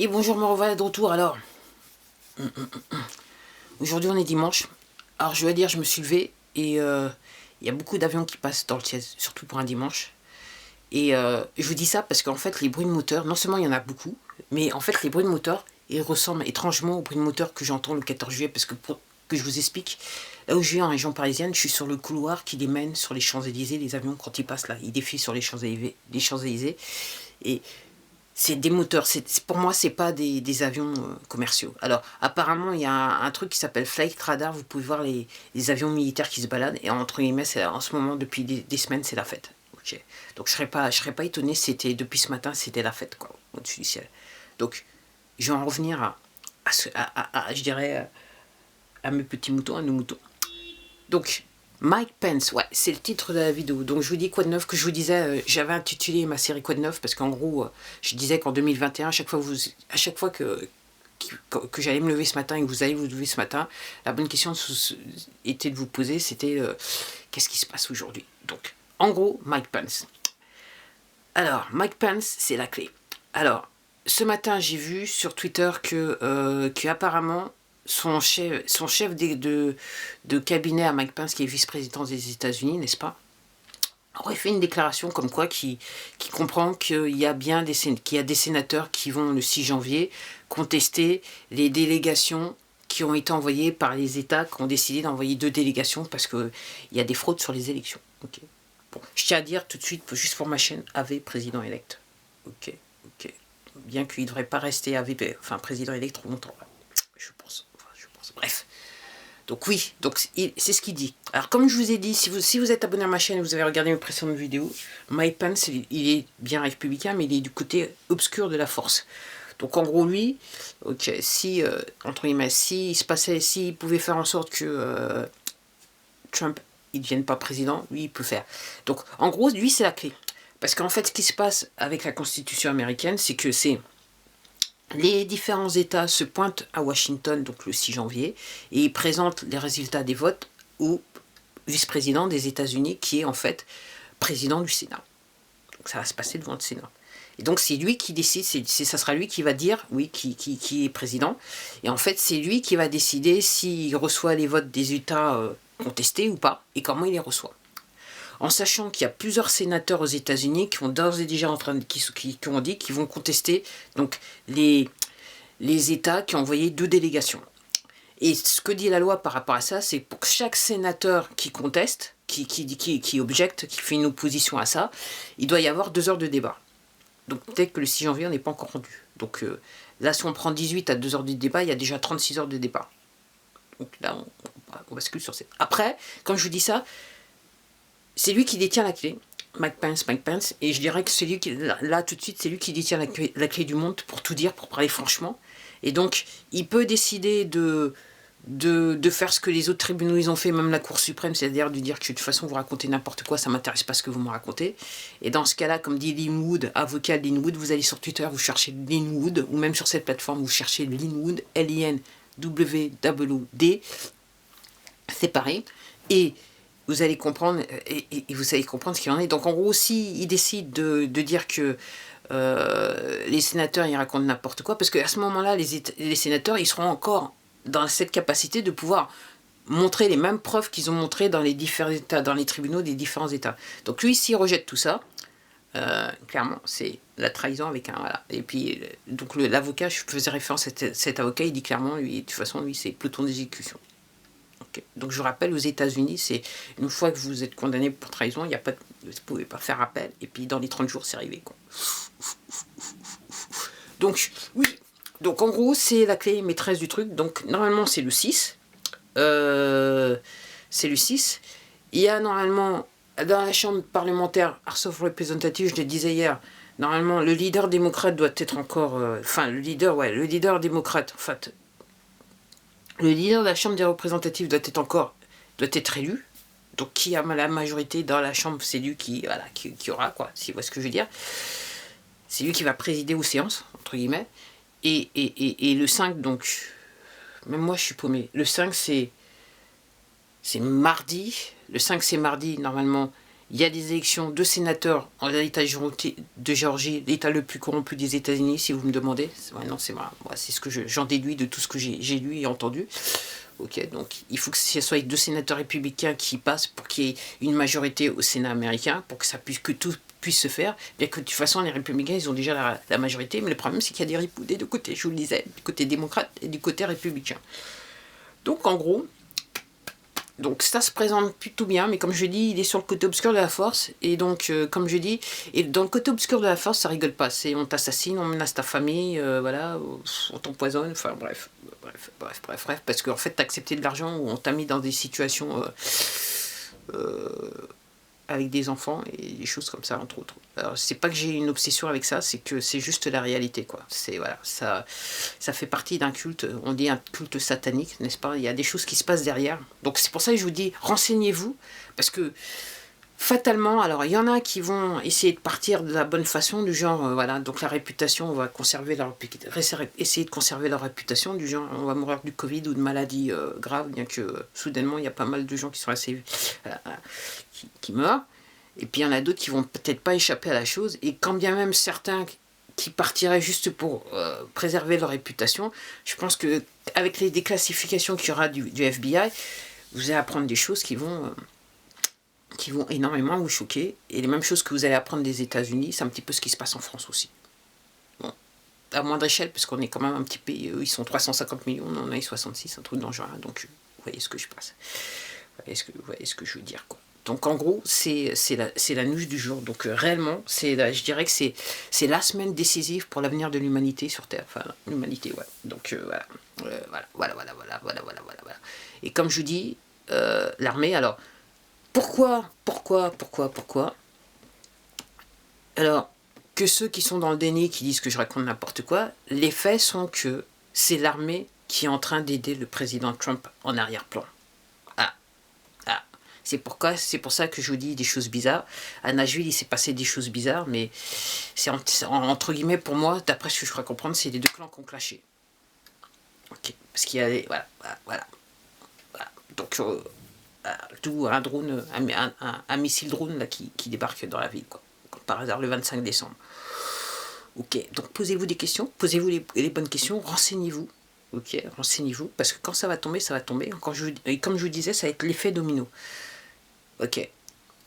Et bonjour, me revoilà de retour. Alors, aujourd'hui on est dimanche. Alors je dois dire, je me suis levé et il y a beaucoup d'avions qui passent dans le ciel, surtout pour un dimanche. Et je vous dis ça parce qu'en fait les bruits de moteur, non seulement il y en a beaucoup, mais en fait les bruits de moteur, ils ressemblent étrangement aux bruits de moteur que j'entends le 14 juillet. Parce que pour que je vous explique, là où je vis en région parisienne, je suis sur le couloir qui les mène sur les Champs-Élysées. Les avions quand ils passent là, ils défilent sur les Champs-Élysées. Et c'est des moteurs, pour moi c'est pas des avions commerciaux. Alors apparemment il y a un truc qui s'appelle Flight Radar, vous pouvez voir les avions militaires qui se baladent, et entre guillemets en ce moment depuis des semaines c'est la fête. Okay. Donc je serais pas étonné si c'était depuis ce matin c'était la fête quoi, au-dessus du ciel. Donc je vais en revenir je dirais à mes petits moutons, à nos moutons. Donc Mike Pence, ouais, c'est le titre de la vidéo. Donc je vous dis quoi de neuf, que je vous disais, j'avais intitulé ma série quoi de neuf, parce qu'en gros, je disais qu'en 2021, à chaque fois que j'allais me lever ce matin et que vous allez vous lever ce matin, la bonne question était de vous poser, c'était qu'est-ce qui se passe aujourd'hui. Donc, en gros, Mike Pence. Alors, Mike Pence, c'est la clé. Alors, ce matin, j'ai vu sur Twitter que apparemment son chef de cabinet à Mike Pence, qui est vice-président des États-Unis, n'est-ce pas, aurait fait une déclaration comme quoi qui comprend qu'il y a bien qu'il y a des sénateurs qui vont le 6 janvier contester les délégations qui ont été envoyées par les États, qui ont décidé d'envoyer 2 délégations parce qu'il y a des fraudes sur les élections. Okay. Bon, je tiens à dire tout de suite, juste pour ma chaîne, AV président élect. Ok. Bien qu'il ne devrait pas rester AV, enfin président élect trop longtemps. Je pense. Bref. Donc oui, c'est ce qu'il dit. Alors comme je vous ai dit, si vous êtes abonné à ma chaîne et vous avez regardé mes précédentes vidéos, Mike Pence, il est bien républicain, mais il est du côté obscur de la force. Donc en gros lui, ok, si entre guillemets, s'il pouvait faire en sorte que Trump il ne devienne pas président, lui il peut faire. Donc en gros, lui c'est la clé. Parce qu'en fait, ce qui se passe avec la Constitution américaine, c'est que les différents États se pointent à Washington, donc le 6 janvier, et ils présentent les résultats des votes au vice-président des États-Unis, qui est en fait président du Sénat. Donc ça va se passer devant le Sénat. Et donc c'est lui qui décide, ça sera lui qui va dire, oui, qui est président. Et en fait, c'est lui qui va décider s'il reçoit les votes des États contestés ou pas, et comment il les reçoit. En sachant qu'il y a plusieurs sénateurs aux États-Unis qui ont d'ores et déjà qui ont dit qu'ils vont contester donc les États qui ont envoyé 2 délégations. Et ce que dit la loi par rapport à ça, c'est pour chaque sénateur qui conteste, qui objecte, qui fait une opposition à ça, il doit y avoir 2 heures de débat. Donc peut-être que le 6 janvier, on n'est pas encore rendu. Donc là, si on prend 18 à 2 heures de débat, il y a déjà 36 heures de débat. Donc là, on bascule sur 7. Après, comme je vous dis ça, c'est lui qui détient la clé, Mike Pence, et je dirais que c'est lui qui, là tout de suite, c'est lui qui détient la clé du monde, pour tout dire, pour parler franchement. Et donc, il peut décider de faire ce que les autres tribunaux ils ont fait, même la Cour suprême, c'est-à-dire de dire que de toute façon vous racontez n'importe quoi, ça m'intéresse pas ce que vous me racontez. Et dans ce cas-là, comme dit Lin Wood, avocat de Lin Wood, vous allez sur Twitter, vous cherchez Lin Wood, ou même sur cette plateforme, vous cherchez Lin Wood, Linwd, séparé, et vous allez comprendre, et vous allez comprendre ce qu'il en est. Donc en gros, s'il décide de dire que les sénateurs ils racontent n'importe quoi, parce qu'à ce moment-là, les sénateurs ils seront encore dans cette capacité de pouvoir montrer les mêmes preuves qu'ils ont montrées dans les différents États, dans les tribunaux des différents États. Donc lui, s'il rejette tout ça, clairement, c'est la trahison avec un... Voilà. Et puis, donc l'avocat, je faisais référence à cet avocat, il dit clairement, lui, de toute façon, lui, c'est peloton d'exécution. Okay. Donc je vous rappelle, aux États-Unis, c'est une fois que vous êtes condamné pour trahison, il y a pas, vous ne pouvez pas faire appel, et puis dans les 30 jours, c'est arrivé, quoi. Donc, oui. Donc en gros, c'est la clé maîtresse du truc. Donc normalement, c'est le 6. C'est le 6. Il y a normalement, dans la chambre parlementaire, House of Representatives, je le disais hier, normalement, le leader démocrate doit être encore... le leader démocrate, en fait, le leader de la Chambre des représentatifs doit être élu. Donc qui a la majorité dans la Chambre, c'est lui qui aura, quoi, si vous voyez ce que je veux dire. C'est lui qui va présider aux séances, entre guillemets. Et le 5, donc, même moi je suis paumé. Le 5, c'est mardi. Le 5, c'est mardi, normalement. Il y a des élections de sénateurs en l'État de Géorgie, l'État le plus corrompu des États-Unis, si vous me demandez. Ouais, non, c'est vrai. Ouais, c'est ce que j'en déduis de tout ce que j'ai lu et entendu. Ok, donc il faut que ce soit 2 sénateurs républicains qui passent pour qu'il y ait une majorité au Sénat américain, pour que ça puisse, que tout puisse se faire. Bien que de toute façon, les républicains, ils ont déjà la majorité, mais le problème, c'est qu'il y a des ripoux des deux côtés, je vous le disais, du côté démocrate et du côté républicain. Donc en gros, donc ça se présente plutôt bien, mais comme je dis, il est sur le côté obscur de la force, et donc comme je dis, et dans le côté obscur de la force, ça rigole pas, c'est on t'assassine, on menace ta famille, voilà, on t'empoisonne, enfin bref, parce qu'en fait t'as accepté de l'argent ou on t'a mis dans des situations avec des enfants et des choses comme ça, entre autres. Alors c'est pas que j'ai une obsession avec ça, c'est que c'est juste la réalité, quoi. C'est voilà, ça fait partie d'un culte, on dit un culte satanique, n'est-ce pas? Il y a des choses qui se passent derrière. Donc c'est pour ça que je vous dis, renseignez-vous, parce que fatalement, alors il y en a qui vont essayer de partir de la bonne façon, du genre, voilà, donc la réputation, on va essayer de conserver leur réputation, du genre, on va mourir du Covid ou de maladies graves, bien que soudainement, il y a pas mal de gens qui sont assez... qui meurent, et puis il y en a d'autres qui vont peut-être pas échapper à la chose, et quand bien même certains qui partiraient juste pour préserver leur réputation, je pense que avec les déclassifications qu'il y aura du FBI, vous allez apprendre des choses qui vont énormément vous choquer, et les mêmes choses que vous allez apprendre des États-Unis, c'est un petit peu ce qui se passe en France aussi. Bon, à moindre échelle, parce qu'on est quand même un petit pays, eux ils sont 350 millions, on en a 66, un truc dans le genre, donc vous voyez ce que je passe. Vous voyez ce que je veux dire, quoi. Donc en gros, c'est la news du jour. Donc réellement, je dirais que c'est la semaine décisive pour l'avenir de l'humanité sur Terre. Enfin, l'humanité, ouais. Donc voilà. Et comme je vous dis, l'armée, alors, pourquoi Alors, que ceux qui sont dans le déni, qui disent que je raconte n'importe quoi, les faits sont que c'est l'armée qui est en train d'aider le président Trump en arrière-plan. C'est pour ça que je vous dis des choses bizarres. À Nashville, il s'est passé des choses bizarres, mais c'est entre guillemets, pour moi, d'après ce que je crois comprendre, c'est les 2 clans qui ont clashé. Ok, parce qu'il y a voilà. Donc, tout un drone, un missile drone là, qui débarque dans la ville, quoi. Comme par hasard, le 25 décembre. Ok, donc posez-vous des questions, posez-vous les bonnes questions, renseignez-vous. Ok, renseignez-vous, parce que quand ça va tomber, ça va tomber. Et comme je vous disais, ça va être l'effet domino. Ok,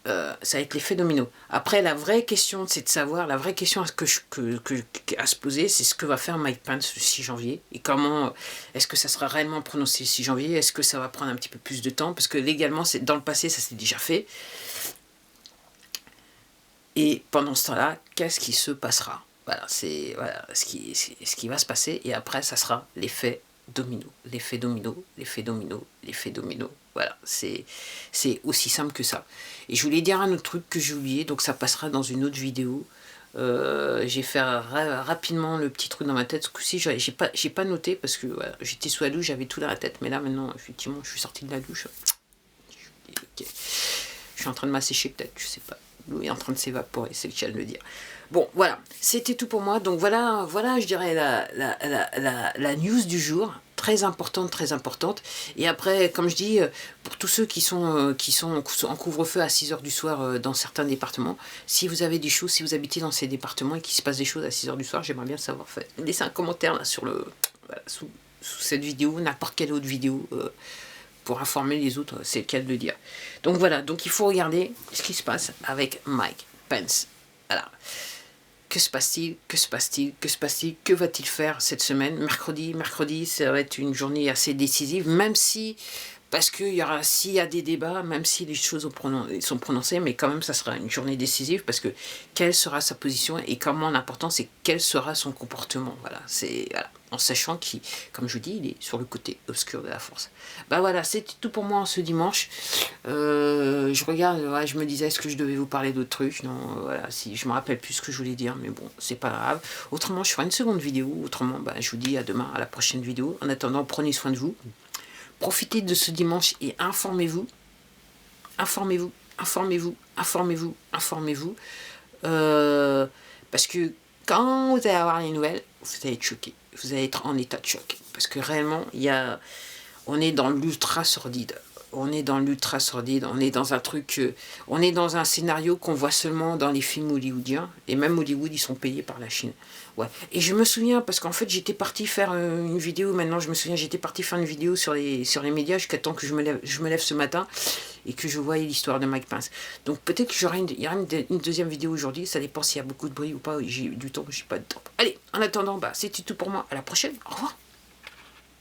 ça va être l'effet domino. Après, la vraie question, c'est de savoir, la vraie question à se poser, c'est ce que va faire Mike Pence le 6 janvier, et comment, est-ce que ça sera réellement prononcé le 6 janvier, est-ce que ça va prendre un petit peu plus de temps, parce que légalement, dans le passé, ça s'est déjà fait. Et pendant ce temps-là, qu'est-ce qui se passera? Voilà, c'est ce qui va se passer, et après, ça sera l'effet domino, l'effet domino, l'effet domino, l'effet domino. Voilà, c'est aussi simple que ça. Et je voulais dire un autre truc que j'ai oublié, donc ça passera dans une autre vidéo. J'ai fait rapidement le petit truc dans ma tête. Ce coup-ci, j'ai pas noté parce que voilà, j'étais sous la douche, j'avais tout dans la tête. Mais là, maintenant, effectivement, je suis sorti de la douche. Okay. Je suis en train de m'assécher peut-être, je sais pas. L'eau est en train de s'évaporer, c'est le cas de le dire. Bon, voilà, c'était tout pour moi. Donc voilà, je dirais la news du jour. Très importante. Et après, comme je dis, pour tous ceux qui sont en couvre-feu à 6h du soir dans certains départements, si vous avez des choses, si vous habitez dans ces départements et qu'il se passe des choses à 6h du soir, j'aimerais bien le savoir. Laissez un commentaire là, sous cette vidéo, n'importe quelle autre vidéo, pour informer les autres, c'est le cas de le dire. Donc voilà, donc il faut regarder ce qui se passe avec Mike Pence. Voilà. Que se passe-t-il? Que va-t-il faire cette semaine? Mercredi, ça va être une journée assez décisive, même si, parce qu'il y aura, s'il y a des débats, même si les choses sont prononcées, mais quand même, ça sera une journée décisive, parce que quelle sera sa position, et comment l'important, c'est quel sera son comportement. Voilà, en sachant qu'il, comme je vous dis, il est sur le côté obscur de la force. Bah voilà, c'était tout pour moi ce dimanche. Je regarde, je me disais, est-ce que je devais vous parler d'autres trucs? Non, voilà, si je me rappelle plus ce que je voulais dire, mais bon, c'est pas grave. Autrement, je ferai une seconde vidéo. Autrement, je vous dis à demain, à la prochaine vidéo. En attendant, prenez soin de vous. Profitez de ce dimanche et informez-vous. Informez-vous. Parce que quand vous allez avoir les nouvelles, vous allez être choqué. Vous allez être en état de choc. Parce que réellement, on est dans l'ultra sordide. on est dans l'ultra sordide, on est dans un truc, on est dans un scénario qu'on voit seulement dans les films hollywoodiens, et même Hollywood, ils sont payés par la Chine. Ouais. Et je me souviens, parce qu'en fait, j'étais parti faire une vidéo, maintenant je me souviens, j'étais parti faire une vidéo sur les médias jusqu'à temps que je me lève ce matin, et que je voyais l'histoire de Mike Pence. Donc peut-être qu'il y aura une deuxième vidéo aujourd'hui, ça dépend s'il y a beaucoup de bruit ou pas, j'ai du temps, j'ai pas de temps. Allez, en attendant, bah, c'était tout pour moi, à la prochaine, au revoir.